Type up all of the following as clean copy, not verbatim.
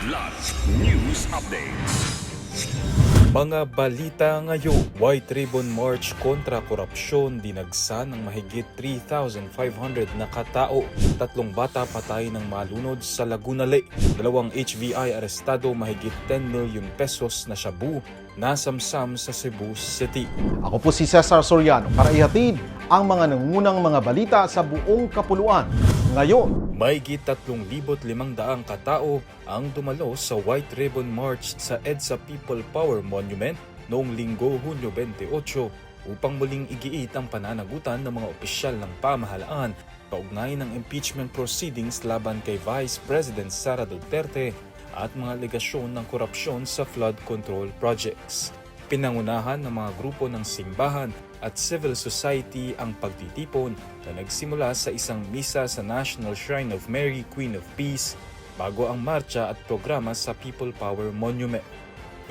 Kidlat News Updates. Mga balita ngayon, White Ribbon March kontra korupsyon, dinagsa ng mahigit 3,500 na katao. 3 bata patay ng malunod sa Laguna Lake. 2 HVI arestado, mahigit 10 million pesos na shabu nasamsam sa Cebu City. Ako po si Cesar Soriano para ihatid ang mga nangungunang mga balita sa buong kapuluan. Ngayon, Mahigit 3,500 katao ang dumalo sa White Ribbon March sa EDSA People Power Monument noong Linggo, Hunyo 28 upang muling igiit ang pananagutan ng mga opisyal ng pamahalaan kaugnay ng impeachment proceedings laban kay Vice President Sara Duterte at mga alegasyon ng korupsyon sa flood control projects. Pinangunahan ng mga grupo ng simbahan at civil society ang pagtitipon na nagsimula sa isang misa sa National Shrine of Mary, Queen of Peace, bago ang marcha at programa sa People Power Monument.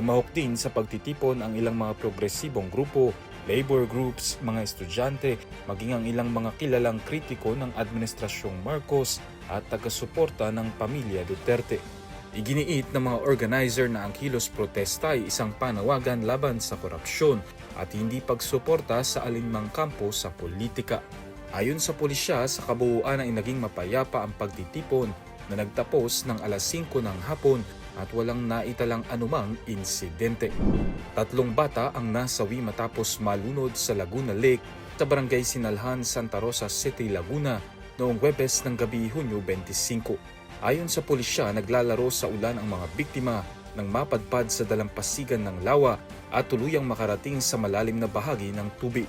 Lumahok din sa pagtitipon ang ilang mga progresibong grupo, labor groups, mga estudyante, maging ang ilang mga kilalang kritiko ng Administrasyong Marcos at taga-suporta ng pamilya Duterte. Iginiit ng mga organizer na ang kilos protesta ay isang panawagan laban sa korupsyon at hindi pagsuporta sa alinmang kampo sa politika. Ayon sa pulisya, sa kabuuan ay naging mapayapa ang pagtitipon na nagtapos ng alas 5 ng hapon at walang naitalang anumang insidente. 3 bata ang nasawi matapos malunod sa Laguna Lake sa Barangay Sinalhan, Santa Rosa City, Laguna noong Huwebes ng gabi, Hunyo 25. Ayon sa pulisya, naglalaro sa ulan ang mga biktima nang mapadpad sa dalampasigan ng lawa at tuluyang makarating sa malalim na bahagi ng tubig.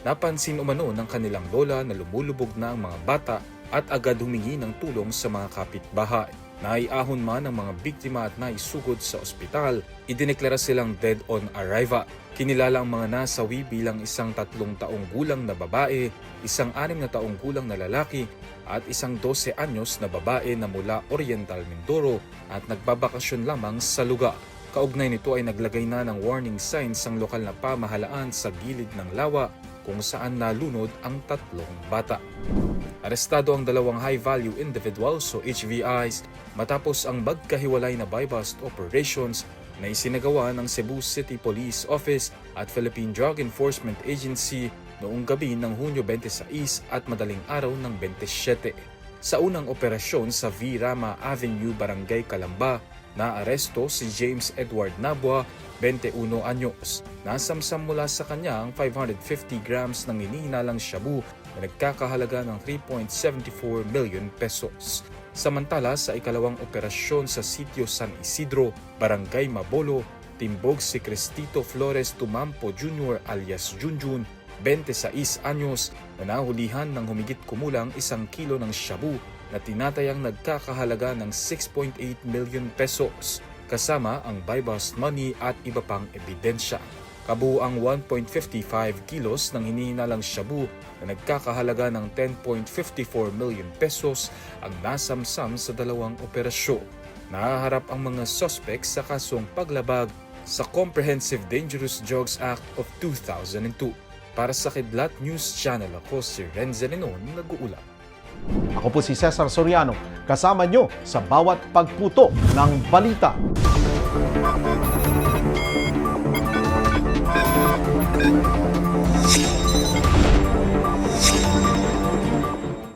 Napansin umano ng kanilang lola na lumulubog na ang mga bata at agad humingi ng tulong sa mga kapitbahay. Naiahon man ang mga biktima at naisugod sa ospital, idineklara silang dead on arrival. Kinilala ang mga nasawi bilang isang 3 taong gulang na babae, isang 6 na taong gulang na lalaki, at isang 12 anyos na babae na mula Oriental Mindoro at nagbabakasyon lamang sa lugar. Kaugnay nito ay naglagay na ng warning signs ang lokal na pamahalaan sa gilid ng lawa kung saan nalunod ang 3 bata. Arestado ang 2 high-value individuals o HVIs matapos ang magkahiwalay na buy-bust operations na isinagawa ng Cebu City Police Office at Philippine Drug Enforcement Agency noong gabi ng Hunyo 26 at madaling araw ng 27. Sa unang operasyon sa V. Rama Avenue, Barangay Calamba, naaresto si James Edward Nabua, 21 anyos. Nasamsam mula sa kanya ang 550 grams ng hinihinalang shabu na nagkakahalaga ng 3.74 million pesos. Samantala, sa ikalawang operasyon sa sitio San Isidro, Barangay Mabolo, timbog si Cristito Flores Tumampo Jr. alias Junjun, 26 anyos, na nahulihan ng humigit kumulang 1 kilo ng shabu na tinatayang nagkakahalaga ng 6.8 million pesos, kasama ang buy-bust money at iba pang ebidensya. Kabuuang 1.55 kilos ng hinihinalang shabu na nagkakahalaga ng 10.54 million pesos ang nasamsam sa 2 operasyon. Nahaharap ang mga suspects sa kasong paglabag sa Comprehensive Dangerous Drugs Act of 2002. Para sa Kidlat News Channel, ako si Renzo Lenon, nag-uulat. ako po si Cesar Soriano, kasama nyo sa bawat pagputo ng balita.